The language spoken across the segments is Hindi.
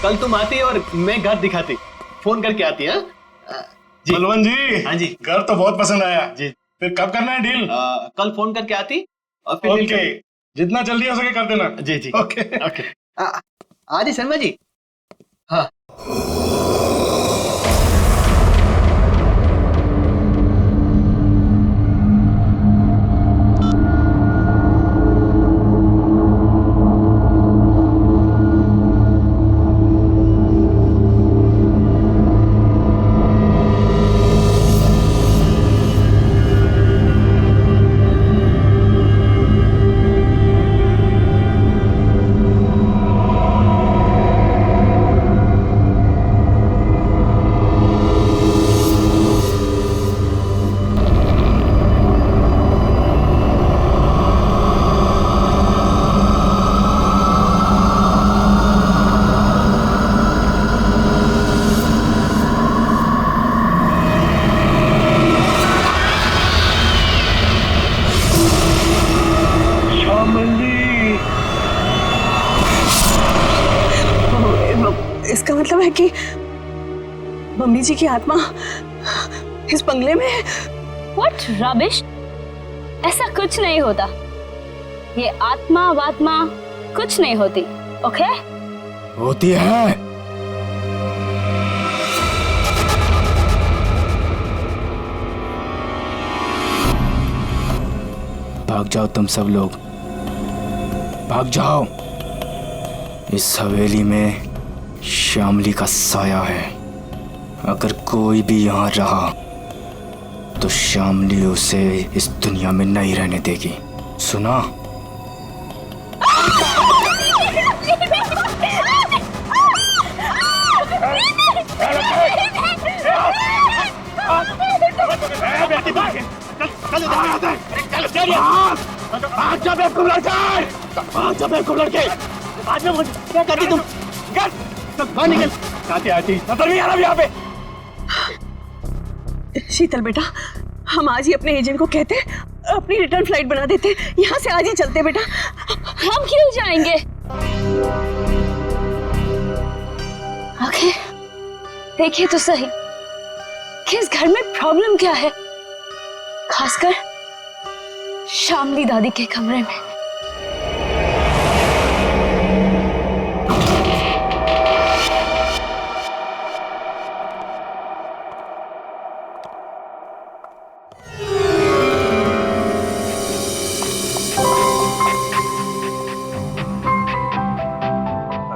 कल तुम आती और मैं घर दिखाती, फोन करके आती। हाँ जी बलवन जी। हाँ जी, घर तो बहुत पसंद आया जी। फिर कब करना है डील? कल फोन करके आती और फिर ओके, जितना जल्दी हो सके कर देना। जी जी ओके ओके। आदि शर्मा जी। हाँ इसका मतलब है कि मम्मी जी की आत्मा इस बंगले में है। What rubbish? ऐसा कुछ नहीं होता। ये आत्मा वात्मा कुछ नहीं होती, ओके? होती है। भाग जाओ तुम सब लोग, भाग जाओ। इस हवेली में श्यामली का साया है। अगर कोई भी यहाँ रहा तो श्यामली उसे इस दुनिया में नहीं रहने देगी, सुना? क्या करती तुम? बाहर निकल। आती आती नजर नहीं आ रहा यहाँ पे। शीतल बेटा, हम आज ही अपने एजेंट को कहते, अपनी रिटर्न फ्लाइट बना देते, यहाँ से आज ही चलते बेटा। हम क्यों जाएंगे? ओके, देखिए तो सही कि इस घर में प्रॉब्लम क्या है, खासकर श्यामली दादी के कमरे में।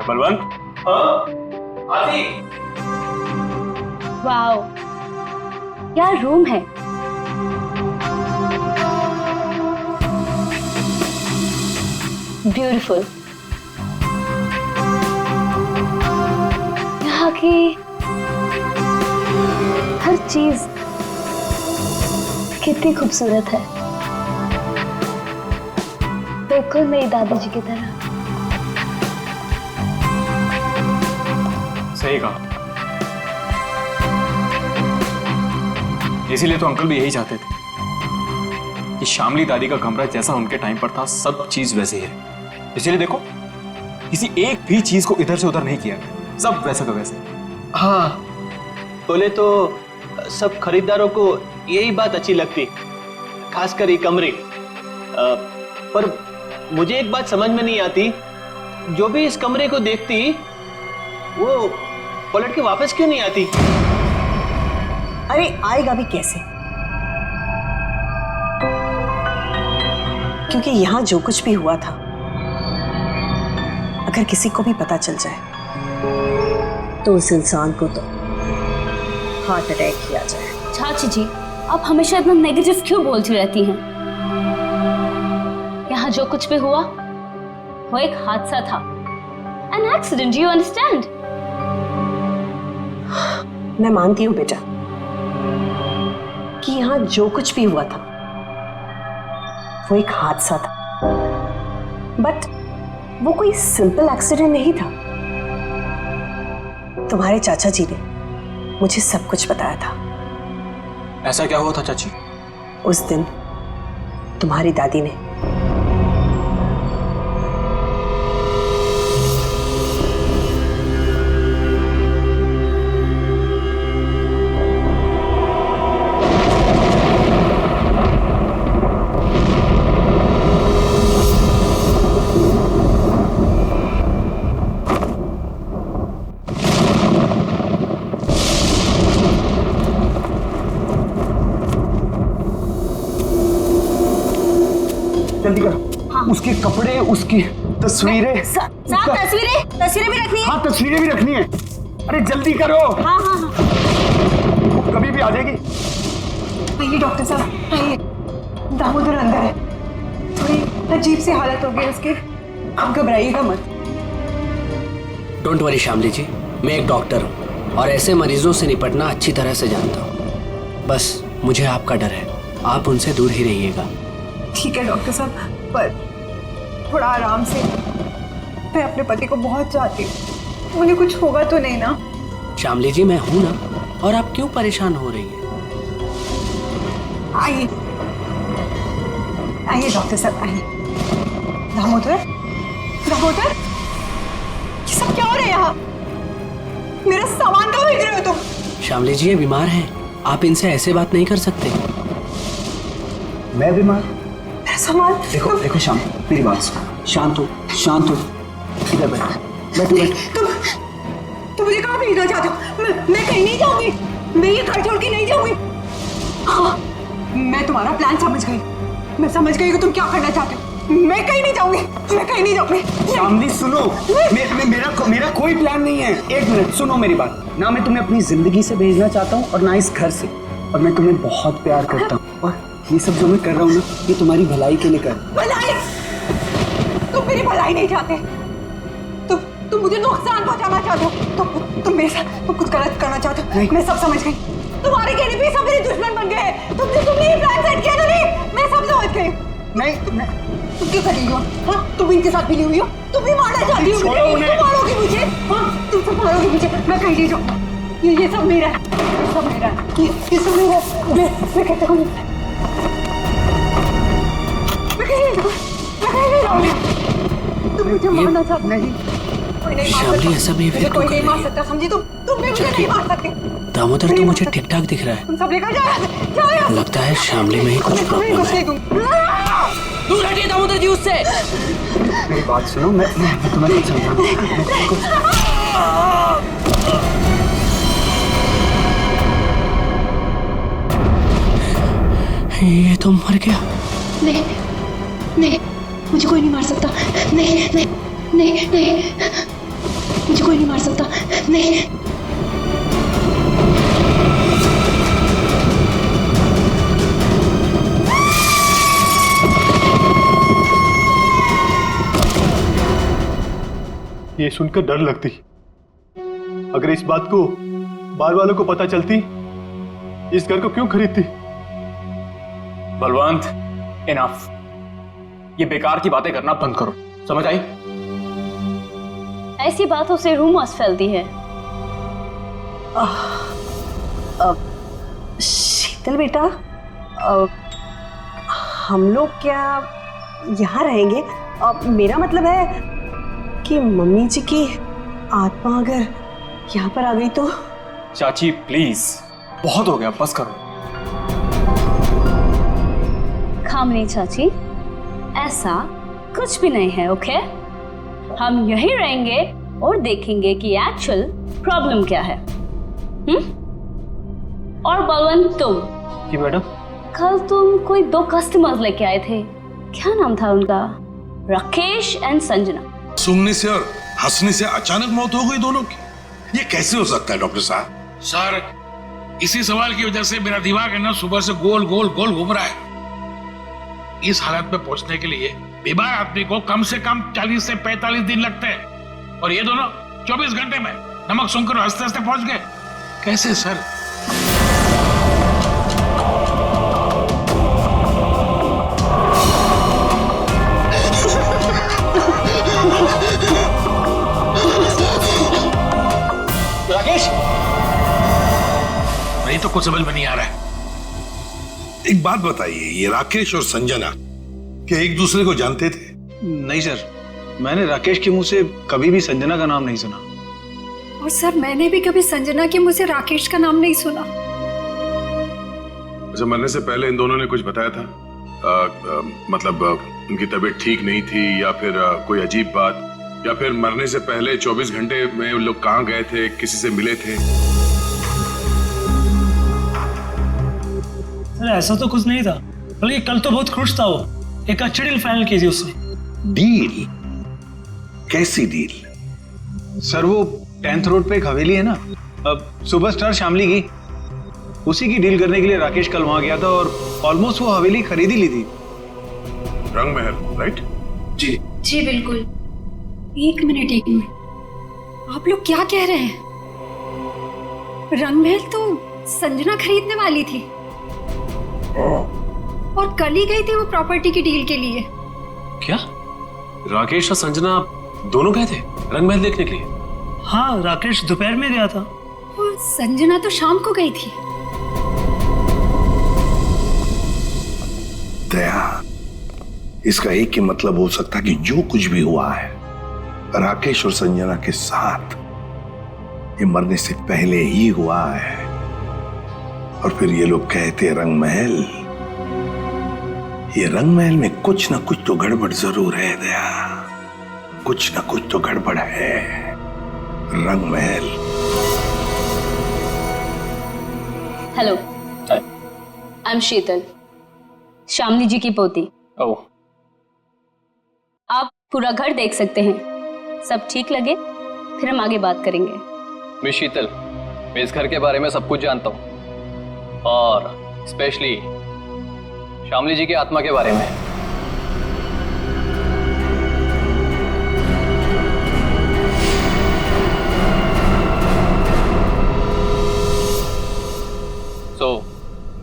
बलवन। आदि। वाओ, क्या रूम है। ब्यूटीफुल। यहाँ की हर चीज कितनी खूबसूरत है, बिल्कुल मेरी दादी जी की तरह। सही कहा। इसीलिए तो अंकल भी यही चाहते थे कि श्यामली दादी का कमरा जैसा उनके टाइम पर था सब चीज वैसे ही है। इसीलिए देखो, किसी एक भी चीज को इधर से उधर नहीं किया गया, सब वैसा का वैसे। हाँ, बोले तो सब खरीदारों को यही बात अच्छी लगती, खासकर ये कमरे। पर मुझे एक बात समझ में नहीं आती, जो भी इस कमरे को देखती वो पलट के वापस क्यों नहीं आती? अरे आएगा भी कैसे, क्योंकि यहाँ जो कुछ भी हुआ था, अगर किसी को भी पता चल जाए तो उस इंसान को तो हार्ट अटैक किया जाए। चाची जी, आप हमेशा इतना नेगेटिव क्यों बोलती रहती हैं? यहाँ जो कुछ भी हुआ वो एक हादसा था, एन एक्सीडेंट, यू अंडरस्टैंड? मैं मानती हूँ बेटा कि यहाँ जो कुछ भी हुआ था वो एक हादसा था, बट वो कोई सिंपल एक्सीडेंट नहीं था। तुम्हारे चाचा जी ने मुझे सब कुछ बताया था। ऐसा क्या हुआ था चाची? उस दिन तुम्हारी दादी ने उसके कपड़े, उसकी तस्वीरें। साहब तस्वीरें भी रखनी है। हाँ, तस्वीरें भी रखनी है। अरे जल्दी करो। हाँ हाँ हाँ। वो कभी भी आ जाएगी। आइए डॉक्टर साहब, आइए। दामोदर अंदर है, थोड़ी अजीब सी हालत हो गई उसकी, आप घबराइएगा मत। डोंट वरी श्यामली जी, मैं एक डॉक्टर हूँ और ऐसे मरीजों से निपटना अच्छी तरह से जानता हूँ। बस मुझे आपका डर है, आप उनसे दूर ही रहिएगा। ठीक है डॉक्टर साहब, पर थोड़ा आराम से। मैं अपने पति को बहुत चाहती हूँ, उन्हें कुछ होगा तो नहीं ना? श्यामली जी, मैं हूं ना, और आप क्यों परेशान हो रही हैं? आइए आइए डॉक्टर साहब, आइए। दामोदर, दामोदर, ये सब क्या हो रहा है यहाँ? मेरा सामान कहाँ भेज रहे हो तुम? श्यामली जी, ये बीमार हैं, आप इनसे ऐसे बात नहीं कर सकते। मैं बीमार? मेरा सामान देखो देखो श्याम, मेरी बात सुनो। शांत हो, शांत हो। इधर बैठ, बैठ। तुम मुझे कहाँ भेजना चाहते हो? मैं कहीं नहीं जाऊंगी, मैं ये घर छोड़ के नहीं जाऊंगी। हाँ, मैं तुम्हारा प्लान समझ गई, मैं समझ गई कि तुम क्या करना चाहते हो। मैं कहीं नहीं जाऊंगी, मैं कहीं नहीं जाऊंगी। श्यामली सुनो, मेरा कोई प्लान नहीं है। एक मिनट सुनो मेरी बात। ना मैं तुम्हें अपनी जिंदगी से भेजना चाहता हूँ और ना इस घर से, और मैं तुम्हें बहुत प्यार करता हूँ, और ये सब जो मैं कर रहा हूँ ना, ये तुम्हारी भलाई के लिए कर। भलाई? तुम मेरी भलाई नहीं चाहते, तुम मुझे नुकसान पहुंचाना चाहते हो, तुम मेरे साथ तुम कुछ गलत करना चाहते हो। मैं सब समझ गई, तुम्हारे कहने पे सब मेरे दुश्मन बन गए। तुमने ये प्लान सेट किया था। नहीं, मैं सब समझ गई। नहीं, तुम क्यों कर रही हो? हाँ, तुम इनके साथ मिली हुई हो, तुम भी मारना चाहती हो मुझे, तुम मारोगी मुझे। हाँ, तुम सब मारोगी मुझे, मैं कहीं नहीं जाऊँ। ये सब मेरा है, ये सब मेरा है, ये सब मेरा है। मैं कहता हूँ, मैं कहीं नहीं जाऊँगी। तुम मुझे मारना चाहती नहीं। श्यामली, ऐसा बिहेवियर क्यों कोई कर नहीं रही मार है? सकता, समझी? तुम भी मुझे नहीं मार सकते। दामोदर तो मुझे ठीक ठाक दिख रहा है। तुम सब लेकर जाओ। लगता है श्यामली में ही कुछ प्रॉब्लम है। दूर हटिए दामोदर जी उससे। मेरी बात सुनो, मैं तुम्हें नहीं समझा। ये तो मर गया। नहीं नहीं, मुझे कोई नहीं मार सकता। नहीं नहीं नहीं नहीं, मुझे कोई नहीं मार सकता। नहीं। ये सुनकर डर लगती। अगर इस बात को बार वालों को पता चलती, इस घर को क्यों खरीदती? बलवंत, इनफ। ये बेकार की बातें करना बंद करो, समझ आई? ऐसी बातों से रूमर्स फैलती है। शीतल बेटा, हम लोग क्या यहाँ रहेंगे? मेरा मतलब है कि मम्मी जी की आत्मा अगर यहाँ पर आ गई तो? चाची प्लीज, बहुत हो गया, बस करो। खामनी चाची, ऐसा कुछ भी नहीं है, ओके? हम यहीं रहेंगे और देखेंगे कि एक्चुअल प्रॉब्लम क्या है। और बलवंत, तुम जी मैडम। कल तुम कोई 2 कस्टमर्स लेके आए थे, क्या नाम था उनका? राकेश एंड संजना। सूंघने से और हंसने से अचानक मौत हो गई दोनों की, ये कैसे हो सकता है डॉक्टर साहब? सर, इसी सवाल की वजह से मेरा दिमाग है ना सुबह से गोल गोल गोल घूम रहा है। इस हालत में पहुंचने के लिए बीमार आदमी को कम से कम 40 से 45 दिन लगते हैं, और ये दोनों 24 घंटे में नमक सूंघकर हंसते हंसते पहुंच गए। कैसे सर? राकेश, नहीं तो कुछ समझ में नहीं आ रहा है। एक बात बताइए, ये राकेश और संजना क्या एक दूसरे को जानते थे? नहीं सर, मैंने राकेश के मुंह से कभी भी संजना का नाम नहीं सुना। और सर, मैंने भी कभी संजना के मुंह से राकेश का नाम नहीं सुना। अच्छा, मरने से पहले इन दोनों ने कुछ बताया था? मतलब उनकी तबीयत ठीक नहीं थी, या फिर कोई अजीब बात, या फिर मरने से पहले 24 घंटे में उन लोग कहाँ गए थे, किसी से मिले थे? सर ऐसा तो कुछ नहीं था, बल्कि कल तो बहुत खुश था वो। एक अच्छा डील फाइनल की थी उसने। डील? कैसी डील? सर वो 10th रोड पे एक हवेली है ना, अब सुपरस्टार शामली की, उसी की डील करने के लिए राकेश कल वहां गया था और ऑलमोस्ट वो हवेली खरीद ही ली थी। रंग महल, राइट? जी जी बिल्कुल। एक मिनट आप लोग क्या कह रहे हैं? रंगमहल तो संजना खरीदने वाली थी और कल ही गई थी वो प्रॉपर्टी की डील के लिए। क्या राकेश और संजना दोनों गए थे रंगमहल देखने के लिए? हाँ, राकेश दोपहर में गया था। और संजना तो शाम को गई थी। दया, इसका एक ही मतलब हो सकता कि जो कुछ भी हुआ है राकेश और संजना के साथ, ये मरने से पहले ही हुआ है। और फिर ये लोग कहते रंगमहल, ये रंगमहल में कुछ ना कुछ तो गड़बड़ जरूर है दया, कुछ ना कुछ तो गड़बड़ है। रंगमहल। हेलो, आई एम शीतल, शामली जी की पोती। ओह, आप पूरा घर देख सकते हैं, सब ठीक लगे फिर हम आगे बात करेंगे। मिस शीतल, मैं इस घर के बारे में सब कुछ जानता हूँ और स्पेशली शामली जी की आत्मा के बारे में।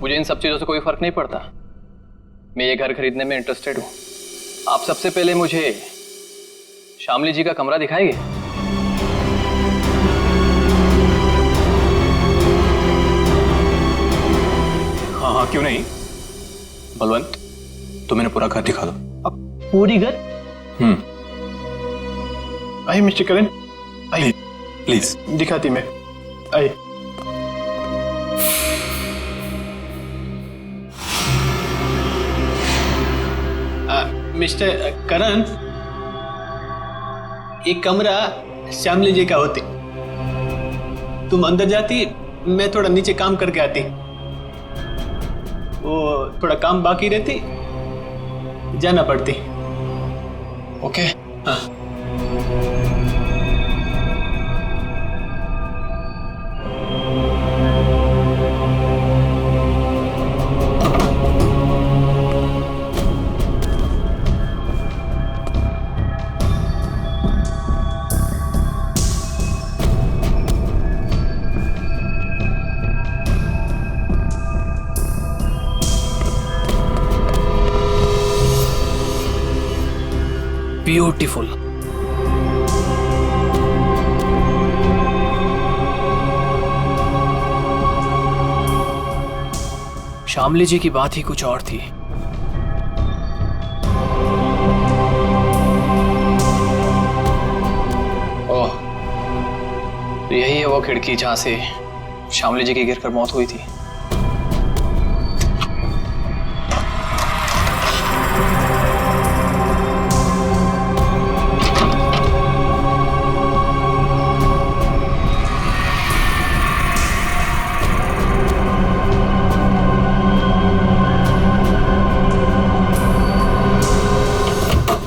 मुझे इन सब चीजों से कोई फर्क नहीं पड़ता। मैं ये घर खरीदने में इंटरेस्टेड हूँ। आप सबसे पहले मुझे शामली जी का कमरा दिखाएंगे? हाँ हाँ, क्यों नहीं। बलवंत, तो मैंने पूरा घर दिखा दो। अब पूरी घर? आइए मिस्टर करण, आइए प्लीज। दिखाती मैं, आइए। मिस्टर करण, एक कमरा श्यामली जी का होते। तुम अंदर जाती, मैं थोड़ा नीचे काम करके आती। वो थोड़ा काम बाकी रहती, जाना पड़ती। ओके। हाँ। ब्यूटीफुल। शामली जी की बात ही कुछ और थी। ओह, तो यही है वो खिड़की जहां से शामली जी की गिरकर मौत हुई थी।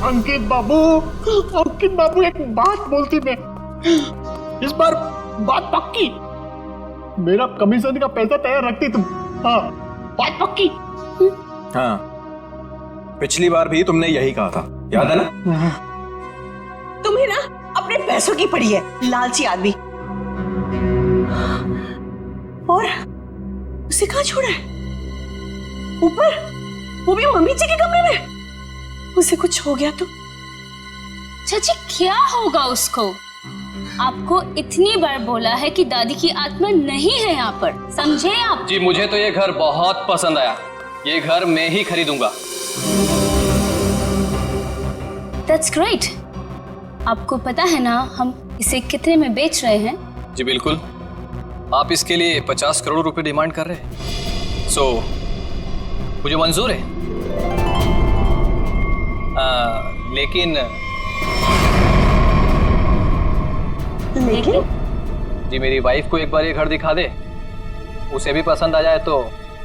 अंकित बाबू एक बात बोलती मैं, इस बार बात पक्की। मेरा कमीशन का पैसा तैयार रखती तुम। हाँ, बात पक्की। हाँ, पिछली बार भी तुमने यही कहा था, याद है ना? तुम्हें ना अपने पैसों की पड़ी है, लालची आदमी। और उसे कहाँ छोड़ा है? ऊपर, वो भी मम्मी जी के कमरे में। उसे कुछ हो गया तो? चाची, क्या होगा उसको? आपको इतनी बार बोला है कि दादी की आत्मा नहीं है यहाँ पर, समझे आप? जी, मुझे तो ये घर बहुत पसंद आया। ये घर मैं ही खरीदूंगा। That's great। आपको पता है ना हम इसे कितने में बेच रहे हैं? जी बिल्कुल। आप इसके लिए 50 करोड़ रुपए डिमांड कर रहे हैं। सो मुझे मंजूर है। लेकिन जी, मेरी वाइफ को एक बार ये घर दिखा दे, उसे भी पसंद आ जाए तो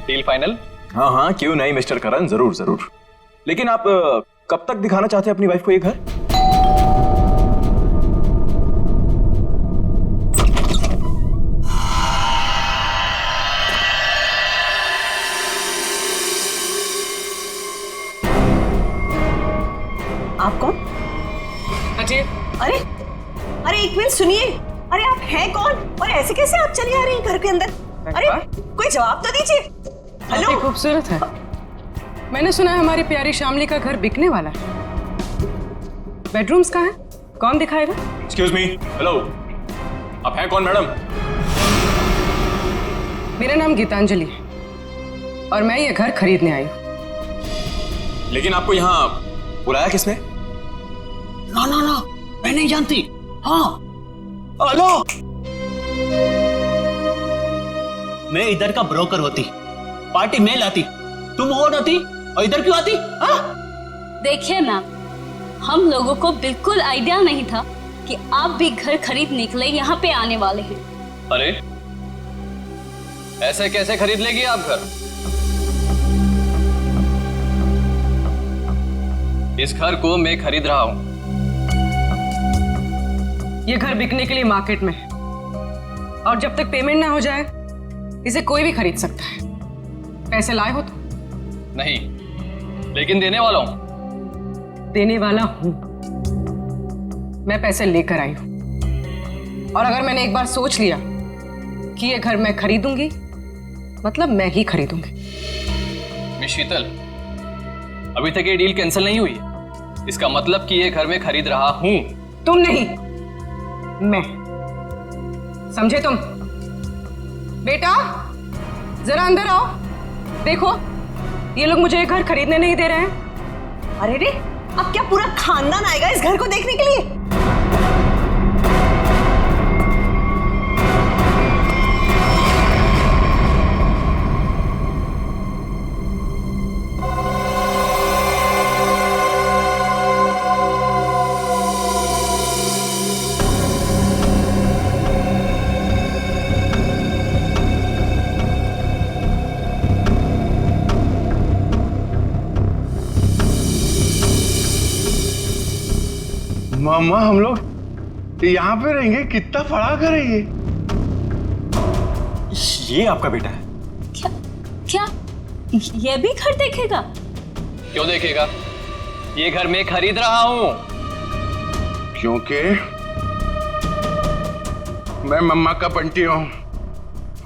डील फाइनल। हाँ हाँ, क्यों नहीं मिस्टर करण, जरूर जरूर। लेकिन आप कब तक दिखाना चाहते हैं अपनी वाइफ को ये घर? आप कौन? अजय, अरे अरे एक मिनट सुनिए, अरे आप हैं कौन और ऐसे कैसे आप चली आ रही हैं घर के अंदर? अरे कोई जवाब तो दीजिए। हेलो, काफी खूबसूरत है। मैंने सुना है हमारी प्यारी शामली का घर बिकने वाला है। बेडरूम्स कहाँ हैं? कौन दिखाएगा? एक्सक्यूज मी, हेलो, आप हैं कौन मैडम? मेरा नाम गीतांजलि है और मैं ये घर खरीदने आई हूँ। लेकिन आपको यहाँ बुलाया किसने? ना ना ना, मैं नहीं जानती। हाँ, हेलो, मैं इधर का ब्रोकर होती, पार्टी में लाती, तुम और आती और इधर क्यों आती? हाँ? देखिए मैम, हम लोगों को बिल्कुल आइडिया नहीं था कि आप भी घर खरीदने के लिए यहाँ पे आने वाले हैं। अरे ऐसे कैसे खरीद लेगी आप घर? इस घर को मैं खरीद रहा हूं। ये घर बिकने के लिए मार्केट में है और जब तक पेमेंट ना हो जाए इसे कोई भी खरीद सकता है। पैसे लाए हो तो? नहीं, लेकिन देने वाला हूं। देने वाला हूं। मैं पैसे लेकर आई हूं और अगर मैंने एक बार सोच लिया कि ये घर मैं खरीदूंगी, मतलब मैं ही खरीदूंगी। मिस शीतल, अभी तक ये डील कैंसिल नहीं हुई है। इसका मतलब कि ये घर मैं खरीद रहा हूं। तुम नहीं, मैं। समझे तुम? बेटा जरा अंदर आओ। देखो, ये लोग मुझे ये घर खरीदने नहीं दे रहे हैं। अरे रे, अब क्या पूरा खानदान आएगा इस घर को देखने के लिए? मामा, हम लोग यहाँ पे रहेंगे? कितना बड़ा घर है ये? ये आपका बेटा है? क्या क्या ये भी घर देखेगा? क्यों देखेगा? ये घर मैं खरीद रहा हूं। क्योंकि मैं मम्मा का बंटी हूं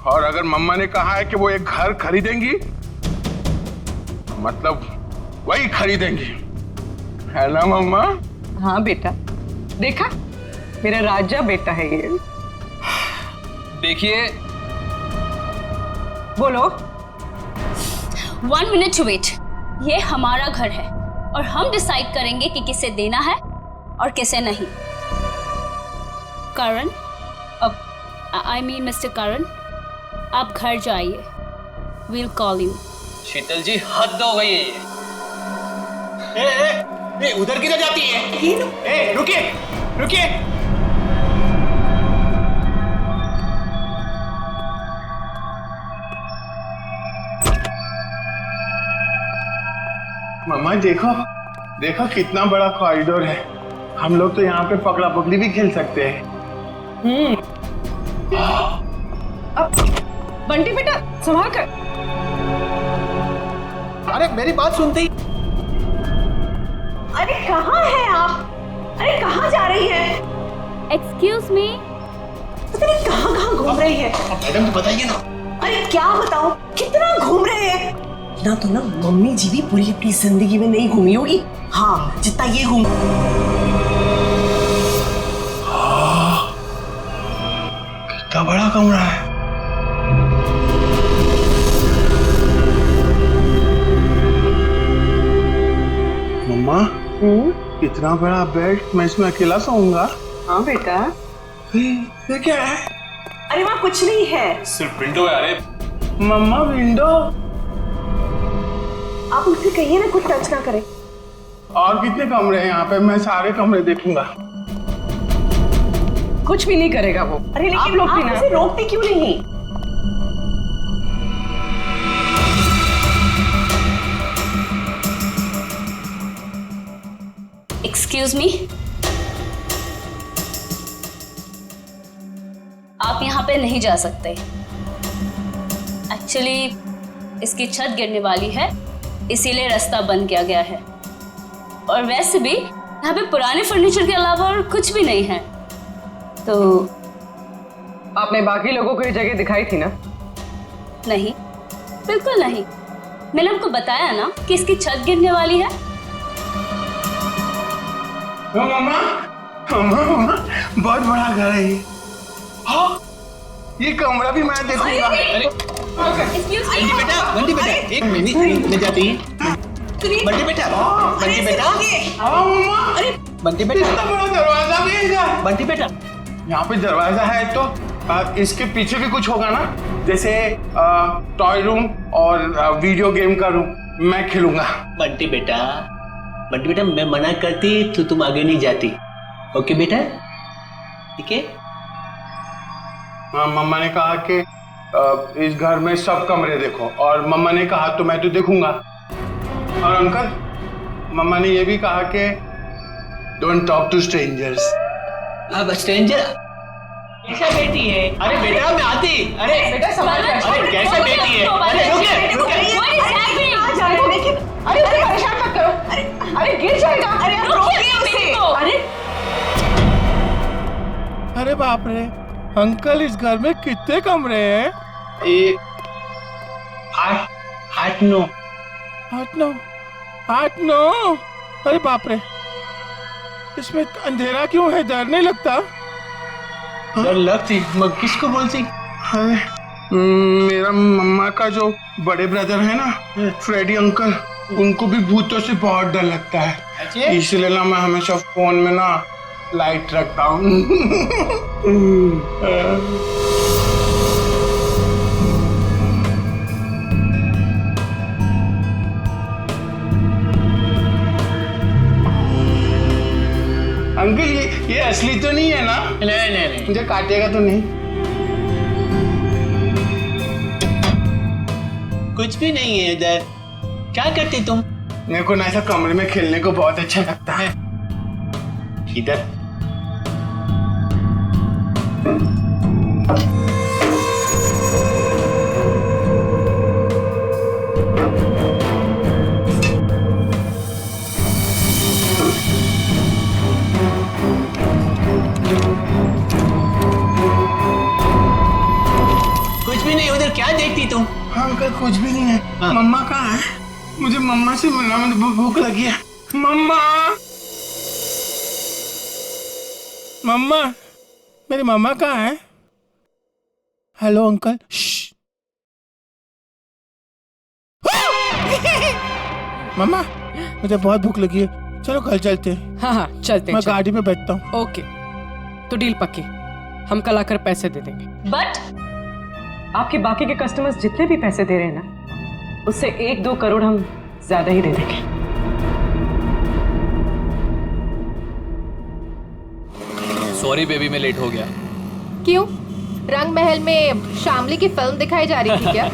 और अगर मम्मा ने कहा है कि वो एक घर खरीदेंगी, मतलब वही खरीदेंगी, है ना मम्मा? हाँ बेटा, देखा, मेरा राजा बेटा है ये। देखिए, बोलो। 1 मिनट वेट। ये हमारा घर है और हम डिसाइड करेंगे कि किसे देना है और किसे नहीं। करण, अब आई मीन मिस्टर करण, आप घर जाइए। We'll call you. Sheetal ji, हद हो गई है ये। ए, उधर किधर जाती है? ए, रुकिए रुकिए। मम्मा देखो, देखो कितना बड़ा कॉरिडोर है। हम लोग तो यहाँ पे पकड़ा पकड़ी भी खेल सकते हैं। बंटी बेटा संभाल कर। अरे मेरी बात सुनते ही। अरे कहाँ हैं आप? अरे कहाँ जा रही है? Excuse me. पता नहीं कहाँ कहाँ घूम रही है। मैडम तो बताइए ना। अरे क्या बताऊं, कितना घूम रहे हैं ना। तो ना मम्मी जी भी पूरी अपनी जिंदगी में नहीं घूमी होगी, हाँ, जितना ये घूम। कितना बड़ा कमरा है। मम्मा, इतना बड़ा बेड, मैं इसमें अकेला सोऊंगा? हाँ बेटा। ये क्या है? अरे वहाँ कुछ नहीं है। सिर्फ विंडो है। अरे मम्मा, विंडो? आप उससे कहिए ना कुछ टच ना करें। और कितने कमरे हैं यहाँ पे? मैं सारे कमरे देखूंगा। कुछ भी नहीं करेगा वो। अरे लेकिन आप लोग भी ना उसे रोकते क्यों नहीं? एक्सक्यूज मी, आप यहाँ पे नहीं जा सकते। एक्चुअली इसकी छत गिरने वाली है, इसीलिए रास्ता बंद किया गया है। और वैसे भी यहाँ पे पुराने फर्नीचर के अलावा और कुछ भी नहीं है। तो आपने बाकी लोगों को ये जगह दिखाई थी ना? नहीं, बिल्कुल नहीं। मैंने आपको बताया ना कि इसकी छत गिरने वाली है। मम्मा, मम्मा, मम्मा, बहुत बड़ा घर है ये। हाँ, ये कमरा भी मैं देखूंगा। बंटी बेटा, एक मिनट में जाती है। बंटी बेटा, बंटी बेटा, हाँ मम्मा, बंटी बेटा, इतना बड़ा दरवाजा भी है। बंटी बेटा, यहाँ पे दरवाजा है तो इसके पीछे भी कुछ होगा ना, जैसे टॉय रूम और वीडियो गेम का रूम। मैं खेलूंगा। बंटी बेटा, मैं मना करती तो तुम आगे नहीं जाती। ओके बेटा, ठीक है? हाँ, मम्मा ने कहा कि इस घर में सब कमरे देखो, और मम्मा ने कहा तो मैं तो देखूंगा। और अंकल, मम्मा ने ये भी कहा कि डोंट टॉक टू स्ट्रेंजर्स। अब स्ट्रेंजर कैसा बेटी है? अरे बेटा मैं आती। अरे बेटा संभाल कर। अरे कैसे बेटी है? अरे रुके। अरे उसे परेशान मत करो। अरे गिर जाएगा। अरे आप रोकिए उसे। अरे बाप रे, अंकल इस घर में कितने कमरे हैं? ये 8-9। 8-9। अरे बाप रे, इसमें अंधेरा क्यों है? डर नहीं लगता? डर लगती, मैं किसको बोलती? मेरा मम्मा का जो बड़े ब्रदर है ना, फ्रेडी अंकल, उनको भी भूतों से बहुत डर लगता है। इसलिए ना मैं हमेशा फोन में ना लाइट रखता हूँ। अंकल ये असली तो नहीं है ना? नहीं। मुझे काटेगा तो नहीं? कुछ भी नहीं है इधर। क्या करती तुम? मेरे को ना ऐसा कमरे में खेलने को बहुत अच्छा लगता है। इधर कुछ भी नहीं। उधर क्या देखती तुम? हाँ अंकल, कुछ भी नहीं है। हाँ। मम्मा कहाँ है? मुझे मम्मा से मिलना, मुझे भूख लगी है। मम्मा, मम्मा, मेरी मम्मा कहाँ है? Hello uncle. मम्मा, मुझे बहुत भूख लगी है, चलो कल चलते हैं। हाँ चलते हैं। मैं गाड़ी में बैठता हूँ। ओके, तो डील पक्की, हम कल आकर पैसे दे देंगे। बट आपके बाकी के कस्टमर्स जितने भी पैसे दे रहे हैं ना, उससे 1-2 करोड़ हम ज्यादा ही दे देंगे। सॉरी बेबी, मैं लेट हो गया। क्यों? रंग महल में शामली की फिल्म दिखाई जा रही थी क्या?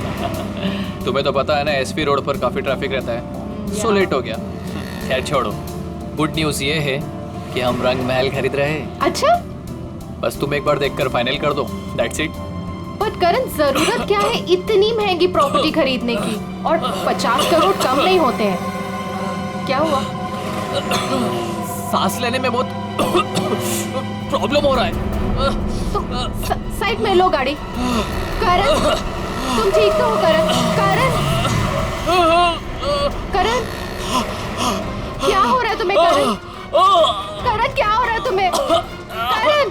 तुम्हें तो पता है ना, एसपी रोड पर काफी ट्रैफिक रहता है, सो लेट हो गया। खैर छोड़ो, गुड न्यूज ये है कि हम रंग महल खरीद रहे हैं। अच्छा, बस तुम एक बार देखकर फाइनल कर दो, दैट्स इट। बट करण, जरूरत क्या है इतनी महंगी प्रॉपर्टी खरीदने की? और 50 करोड़ कम नहीं होते हैं। क्या हुआ? सांस लेने में बहुत प्रॉब्लम हो रहा है। तो साइड में लो गाड़ी। करण, तुम ठीक तो हो? करण, क्या हो रहा है तुम्हें? करण, क्या हो रहा है तुम्हें? करण,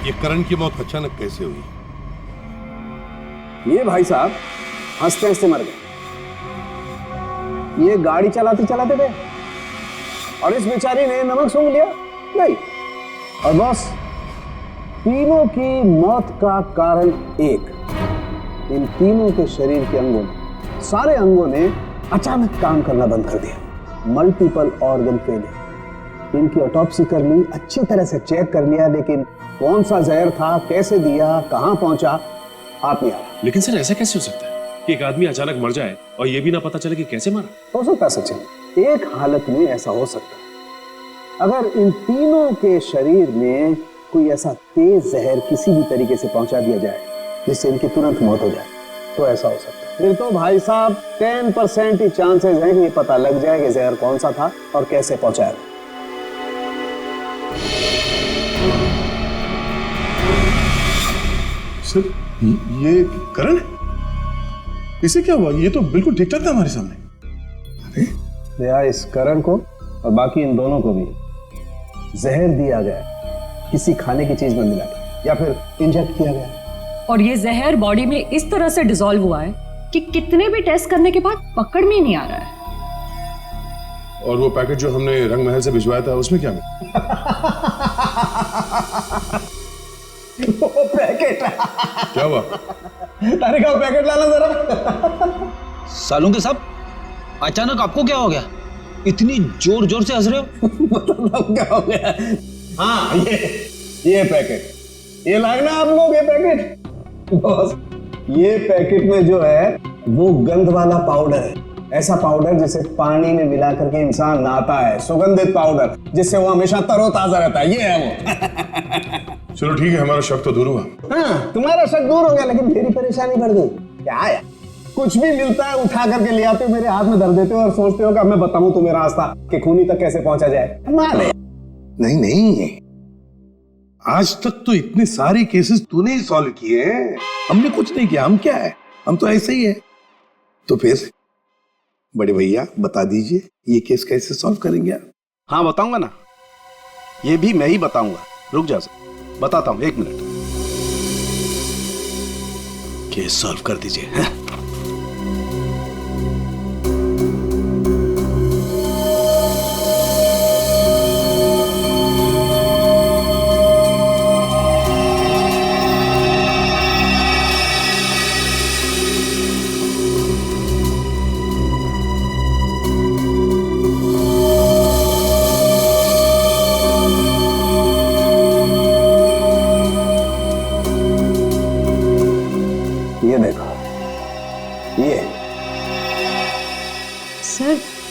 ये करण की मौत अचानक कैसे हुई? ये भाई साहब हंसते हंसते मर गए। ये गाड़ी चलाते चलाते गए और इस बेचारी ने नमक सूंघ लिया। नहीं, और बॉस, तीनों की मौत का कारण एक, इन तीनों के शरीर के अंगों ने, सारे अंगों ने अचानक काम करना बंद कर दिया। Multiple organ failure. इनकी ऑटोप्सी कर ली, अच्छी तरह से चेक कर लिया, लेकिन कौन सा जहर था, कैसे दिया, कहां पहुंचा, आप नहीं आ रहा। लेकिन सर ऐसा कैसे हो सकता है? कि एक आदमी अचानक मर जाए और ये भी ना पता चले कि कैसे मरा? हो सकता है सचिन, एक हालत में ऐसा हो सकता है, अगर इन तीनों के शरीर में कोई ऐसा तेज जहर किसी भी तरीके से पहुंचा दिया जाए जिससे इनकी तुरंत मौत हो जाए, तो ऐसा हो सकता है। फिर तो भाई साहब 10% ही चांसेस हैं कि ये पता लग जाए कि जहर कौन सा था और कैसे पहुंचाया। सर ये करण है? इसे क्या हुआ? ये तो बिल्कुल ठीक ठाक था हमारे सामने। भैया इस करण को और बाकी इन दोनों को भी जहर दिया गया, किसी खाने की चीज में मिला या फिर इंजेक्ट किया गया, और ये जहर बॉडी में इस तरह से डिसॉल्व हुआ है कि कितने भी टेस्ट करने के बाद पकड़ में ही नहीं आ रहा है। और वो पैकेट जो हमने रंग महल से भिजवाया था उसमें क्या मिला? वो पैकेट क्या हुआ? अरे का पैकेट लाना जरा। सालूं के साहब, अचानक आपको क्या हो गया? इतनी जोर जोर से हंस रहे हो? मतलब क्या हो गया? हाँ ये पैकेट, ये लाए ना आप लोग ये पैकेट। बॉस ये पैकेट में जो है वो गंध वाला पाउडर है, ऐसा पाउडर जिसे पानी में मिला करके इंसान नहाता है, सुगंधित पाउडर जिससे वो हमेशा तरोताजा रहता है, ये है वो। चलो ठीक है, हमारा शक तो दूर हुआ। हाँ तुम्हारा शक दूर हो गया, लेकिन मेरी परेशानी बढ़ गई। क्या है, कुछ भी मिलता है उठा करके ले आते हो, मेरे हाथ में धर देते हो और सोचते हो कि अब मैं बताऊं तुम्हें रास्ता कि खूनी तक कैसे पहुंचा जाए। मारे नहीं, आज तक तो इतने सारे केसेस तूने ही सॉल्व किए हैं, हमने कुछ नहीं किया। हम क्या है, हम तो ऐसे ही है। तो फिर बड़े भैया बता दीजिए ये केस कैसे सॉल्व करेंगे आप? हाँ बताऊंगा ना, ये भी मैं ही बताऊंगा। रुक जा सर, बताता हूं, 1 मिनट। केस सॉल्व कर दीजिए।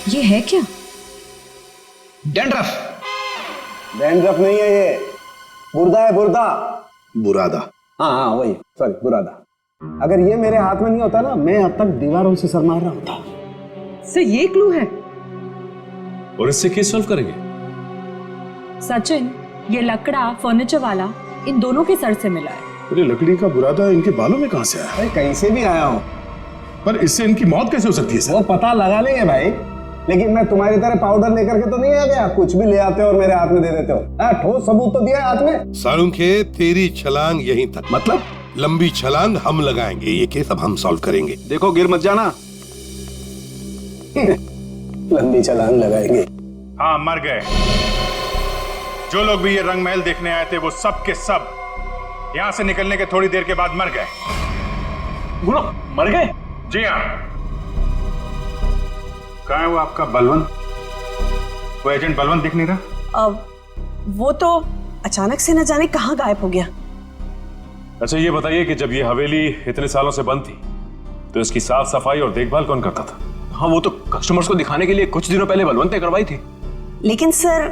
ये है क्या? डैंड्रफ। डैंड्रफ नहीं है ये, बुरदा है, बुरदा। बुरादा। हाँ वही, सॉरी बुरादा। अगर ये मेरे हाथ में नहीं होता ना, मैं अब तक दीवारों से सर मार रहा होता। सर ये क्लू है और इससे केस सॉल्व करेंगे। सचिन, ये लकड़ा फर्नीचर वाला इन दोनों के सर से मिला है। अरे लकड़ी का बुरादा इनके बालों में कहां से आया? अरे कहीं से भी आया हो, पर इससे इनकी मौत कैसे हो सकती है सर? वो पता लगा लेंगे भाई, लेकिन मैं तुम्हारी तरह पाउडर लेकर के तो नहीं आ गया, कुछ भी ले आते हो और मेरे हाथ में दे देते हो। ठोस सबूत तो दिया है हाथ में। सालुंखे तेरी छलांग यहीं तक, मतलब लंबी छलांग हम लगाएंगे, ये केस अब हम सॉल्व करेंगे। देखो गिर मत जाना। लंबी छलांग लगाएंगे। हाँ मर गए। जो लोग भी ये रंग महल देखने आए थे वो सब के सब यहां से निकलने के थोड़ी देर के बाद मर गए। बोलो मर गए? जी हाँ। कहाँ है वो आपका बलवंत? वो एजेंट बलवंत दिख नहीं रहा। अब वो तो अचानक से न जाने कहाँ गायब हो गया। अच्छा ये बताइए कि जब ये हवेली इतने सालों से बंद थी तो इसकी साफ सफाई और देखभाल कौन करता था? हाँ वो तो कस्टमर्स को दिखाने के लिए कुछ दिनों पहले बलवंत ने करवाई थी। लेकिन सर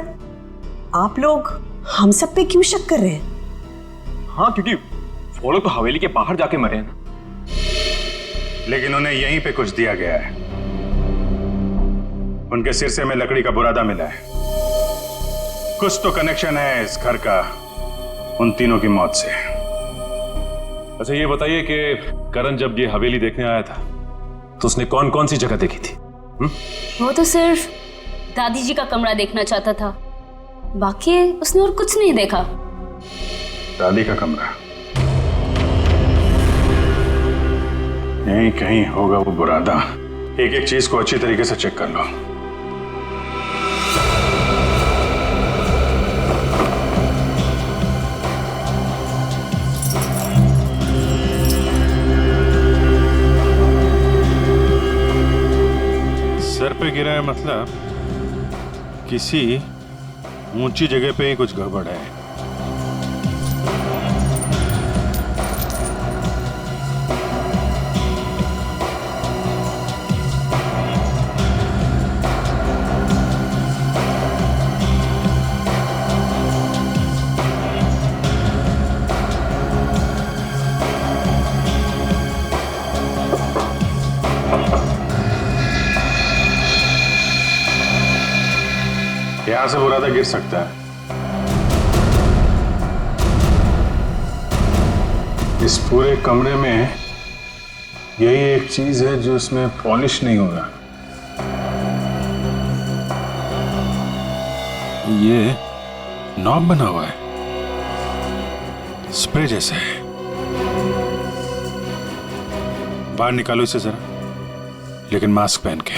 आप लोग हम सब पे क्यों शक कर रहे हैं? हाँ क्योंकि वो लोग तो हवेली के बाहर जाके मरे हैं। लेकिन उन्हें यहीं पे कुछ दिया गया है। उनके सिरसे में लकड़ी का बुरादा मिला है। कुछ तो कनेक्शन है इस घर का उन तीनों की मौत से। अच्छा ये बताइए कि करण जब ये हवेली देखने आया था तो उसने कौन कौन सी जगह देखी थी? वो तो सिर्फ दादी जी का कमरा देखना चाहता था, बाकी उसने और कुछ नहीं देखा। दादी का कमरा? यहीं कहीं होगा वो बुरादा। एक एक चीज को अच्छी तरीके से चेक कर लो। सर पे गिरा है मतलब किसी ऊंची जगह पे ही कुछ गड़बड़ है। यहां से बुरादा गिर सकता है। इस पूरे कमरे में यही एक चीज है जो इसमें पॉलिश नहीं हो रहा। ये नॉब बना हुआ है, स्प्रे जैसा है। बाहर निकालो इसे जरा, लेकिन मास्क पहन के।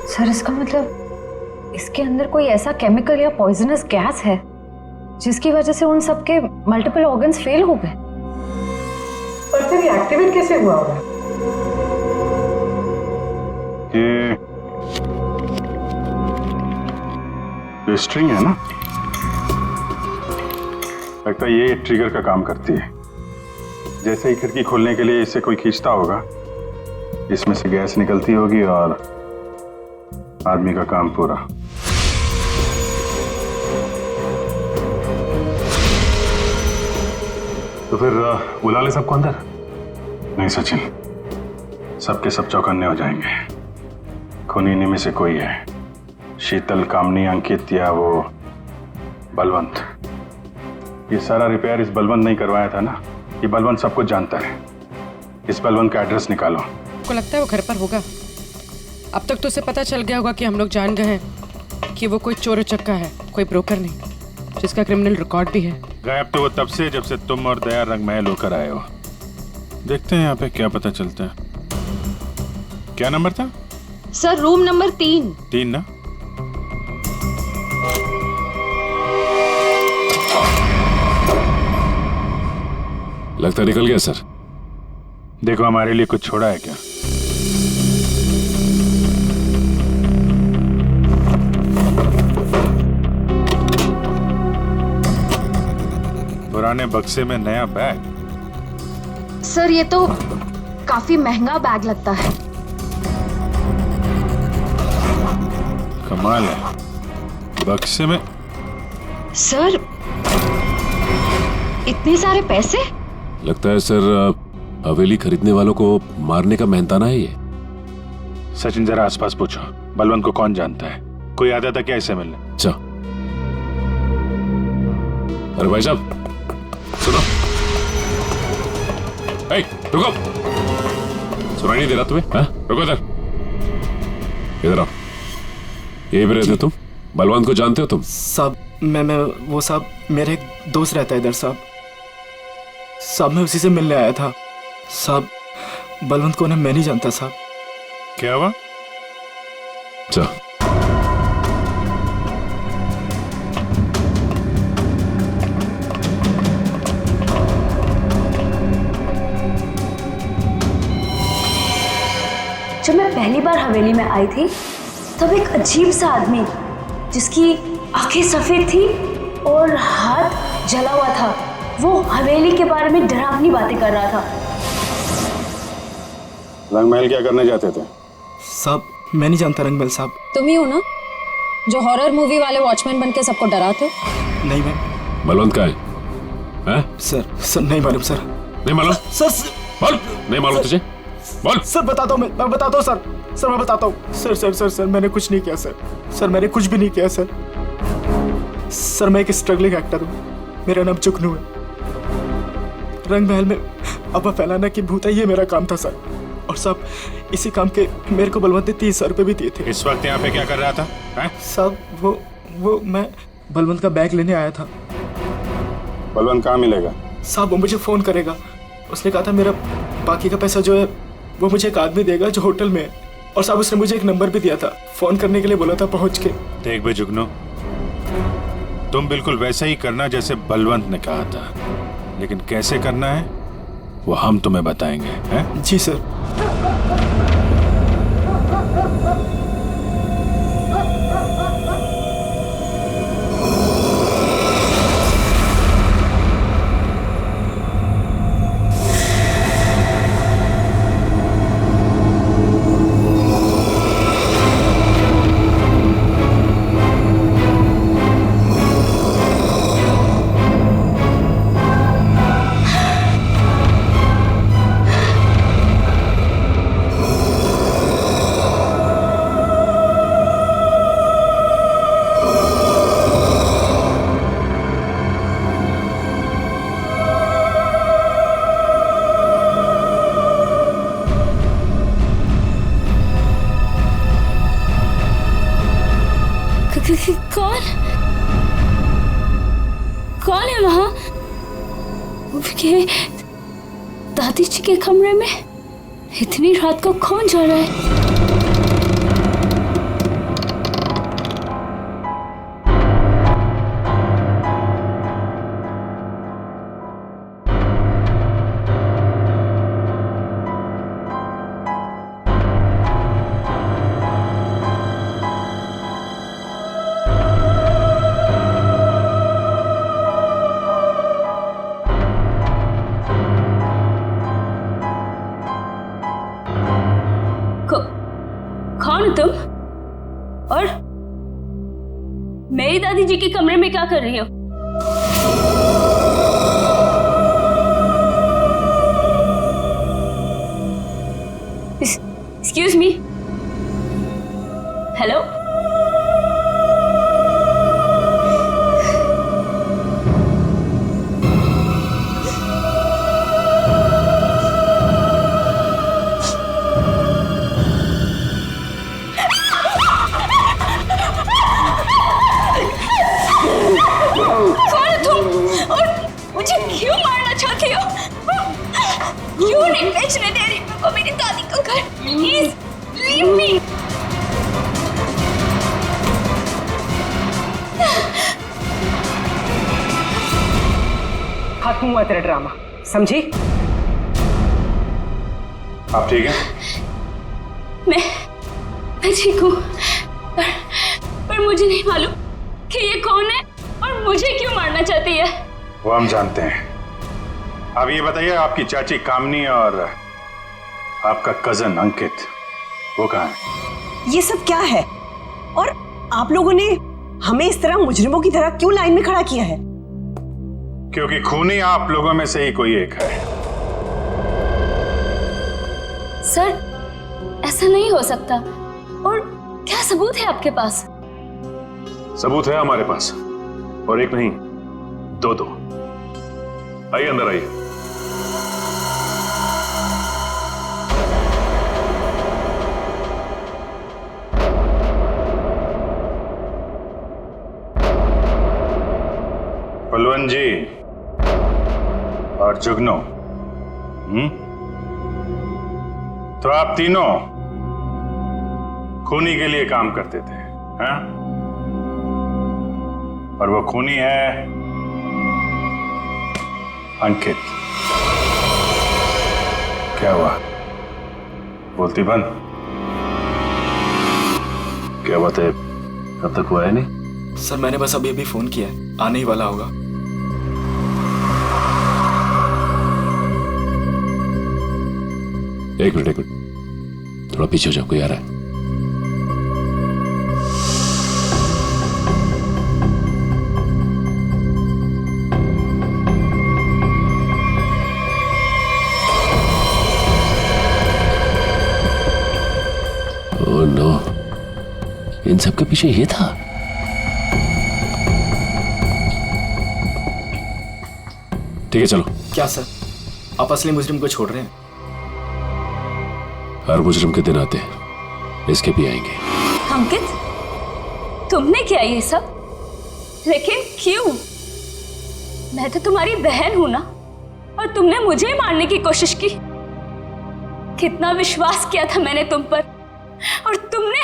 सर इसका मतलब इसके अंदर कोई ऐसा केमिकल या पॉइजनस गैस है जिसकी वजह से उन सबके मल्टीपल ऑर्गन्स फेल हो गए। पर फिर ये एक्टिवेट कैसे हुआ होगा? ये स्ट्रिंग है ना, लगता है ये ट्रिगर का काम करती है। जैसे ही खिड़की खोलने के लिए इसे कोई खींचता होगा, इसमें से गैस निकलती होगी और आदमी का काम पूरा। तो फिर बुला ले सबको अंदर। नहीं सचिन, सबके सब चौकन्ने हो जाएंगे। खूनी इन्हीं में से कोई है, शीतल, कामनी, अंकित या वो बलवंत। ये सारा रिपेयर इस बलवंत नहीं करवाया था ना। ये बलवंत सब कुछ जानता है। इस बलवंत का एड्रेस निकालो। को लगता है वो घर पर होगा। अब तक तो उसे पता चल गया होगा कि हम लोग जान गए हैं कि वो कोई चोर उचक्का है, कोई ब्रोकर नहीं, जिसका क्रिमिनल रिकॉर्ड भी है। गायब तो वो तब से जब से तुम और दया रंग महल होकर आए हो। देखते हैं यहाँ पे क्या पता चलता है। क्या नंबर था? Sir room number 3। 3 ना? लगता निकल गया सर। देखो हमारे लिए कुछ छोड़ा है क्या? पुराने बक्से में नया बैग। सर ये तो काफी महंगा बैग लगता है। कमाल है, बक्से में। सर इतने सारे पैसे? लगता है सर हवेली खरीदने वालों को मारने का मेहनताना है ये। सचिन जरा आसपास पूछो, बलवंत को कौन जानता है? कोई आता था क्या इसे मिलने? अच्छा। अरे भाई साहब सुनो। ए, रुको। सुनाई नहीं दे रहा तुम्हें? हाँ? रुको इधर। इधर आओ। यही पे रहते तुम? बलवंत को जानते हो तुम? साहब मैं वो साहब मेरे एक दोस्त रहता है इधर साहब। साहब मैं उसी से मिलने आया था साहब। बलवंत को मैं नहीं जानता साहब। क्या हुआ? अच्छा। जब मैं पहली बार हवेली में आई थी तब एक अजीब सा आदमी जिसकी आंखें सफेद थी और हाथ जला हुआ था, वो हवेली के बारे में डरावनी बातें कर रहा था। रंगमहल क्या करने जाते थे? साहब मैं नहीं जानता रंगमहल साहब। तुम ही हो ना जो हॉरर मूवी वाले वॉचमैन बन के सबको डराते हो? नहीं मैं। बलवंत का है? सर नहीं मालूम सर। नहीं मालूम? सर बोल। नहीं मालूम तुझे? बोल। सर बताता हूँ मैं बताता हूँ सर। सर मैं बताता हूँ। सर मैंने कुछ नहीं किया सर। सर मैंने कुछ भी नहीं किया सर। सर मैं एक स्ट्रगलिंग एक्टर हूँ, मेरा नाम जुगनू है। रंगमहल में अफवाह फैलाना कि भूता ये मेरा काम था सर। और साहब इसी काम के मेरे को बलवंत ने 30,000 रुपये भी दिए थे। इस वक्त यहाँ पे क्या कर रहा था? साहब वो मैं बलवंत का बैग लेने आया था। बलवंत कहाँ मिलेगा? साहब वो मुझे फोन करेगा। उसने कहा था मेरा बाकी का पैसा जो है वो मुझे एक आदमी देगा जो होटल में है। और साहब उसने मुझे एक नंबर भी दिया था, फोन करने के लिए बोला था पहुंच के। देख बे जुगनू, तुम बिल्कुल वैसा ही करना जैसे बलवंत ने कहा था, लेकिन कैसे करना है वो हम तुम्हें बताएंगे। हैं? जी सर। कौन कौन है वहां? दादी जी के कमरे में इतनी रात को कौन जा रहा है? कौन हो तुम? और मेरी दादी जी के कमरे में क्या कर रही हो? Excuse me, hello? क्यों नहीं बेचने दे रही मेरे को मेरी दादी का घर? Please leave me. खत्म हुआ तेरा ड्रामा, समझी? आप ठीक हैं? मैं ठीक हूँ, पर मुझे नहीं मालूम कि ये कौन है और मुझे क्यों मारना चाहती है। वो हम जानते हैं। अब ये बताइए, आपकी चाची कामनी और आपका कजन अंकित वो कहाँ है? ये सब क्या है? और आप लोगों ने हमें इस तरह मुजरिमों की तरह क्यों लाइन में खड़ा किया है? क्योंकि खूनी आप लोगों में से ही कोई एक है। सर, ऐसा नहीं हो सकता। और क्या सबूत है आपके पास? सबूत है हमारे पास, और एक नहीं दो। आइए अंदर आइए। बलवंत जी और जुगनू, तो आप तीनों खूनी के लिए काम करते थे, हैं? और वो खूनी है अंकित। क्या हुआ? बोलती बंद। क्या बात है, अब तक हुआ है नहीं? सर मैंने बस अभी फोन किया है, आने ही वाला होगा। एक मिनट थोड़ा पीछे हो जाओ, कोई आ रहा है। ओह नो, इन सब के पीछे ये था। ठीक है चलो। क्या सर, आप असली मुजरिम को छोड़ रहे हैं? हर मुजरिम के दिन आते हैं, इसके भी आएंगे। अंकित, तुमने किया ये सब? लेकिन क्यों? मैं तो तुम्हारी बहन हूं ना, और तुमने मुझे मारने की कोशिश की। कितना विश्वास किया था मैंने तुम पर, और तुमने।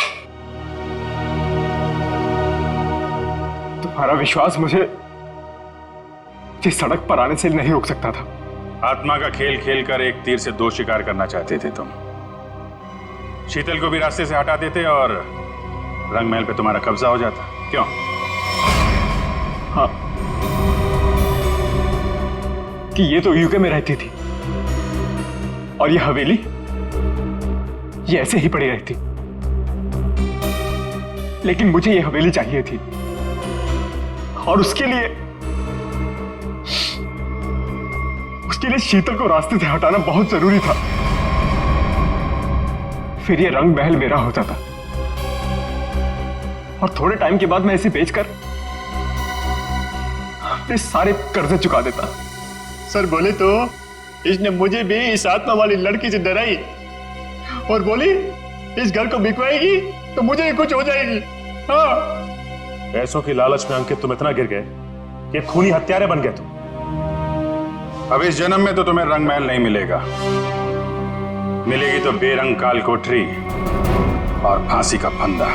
तुम्हारा विश्वास मुझे सड़क पर आने से नहीं रोक सकता था। आत्मा का खेल खेलकर एक तीर से दो शिकार करना चाहते थे तुम। शीतल को भी रास्ते से हटा देते और रंगमहल पे तुम्हारा कब्जा हो जाता। क्यों? हाँ, कि ये तो यूके में रहती थी और ये हवेली ये ऐसे ही पड़ी रहती, लेकिन मुझे ये हवेली चाहिए थी, और उसके लिए शीतल को रास्ते से हटाना बहुत जरूरी था। फिर ये रंग महल मेरा हो जाता, और थोड़े टाइम के बाद मैं इसे बेचकर अपने सारे कर्जे चुका देता। सर बोले तो इसने मुझे भी इस आत्मा वाली लड़की से डराई और बोली इस घर को बिकवाएगी तो मुझे ही कुछ हो जाएगी। हाँ, पैसों की लालच में अंकित तुम इतना गिर गए कि खूनी हत्यारे बन गए तुम। अब इस जन्म में तो तुम्हें रंग महल नहीं मिलेगा, मिलेगी तो बेरंग काल कोठरी और फांसी का फंदा।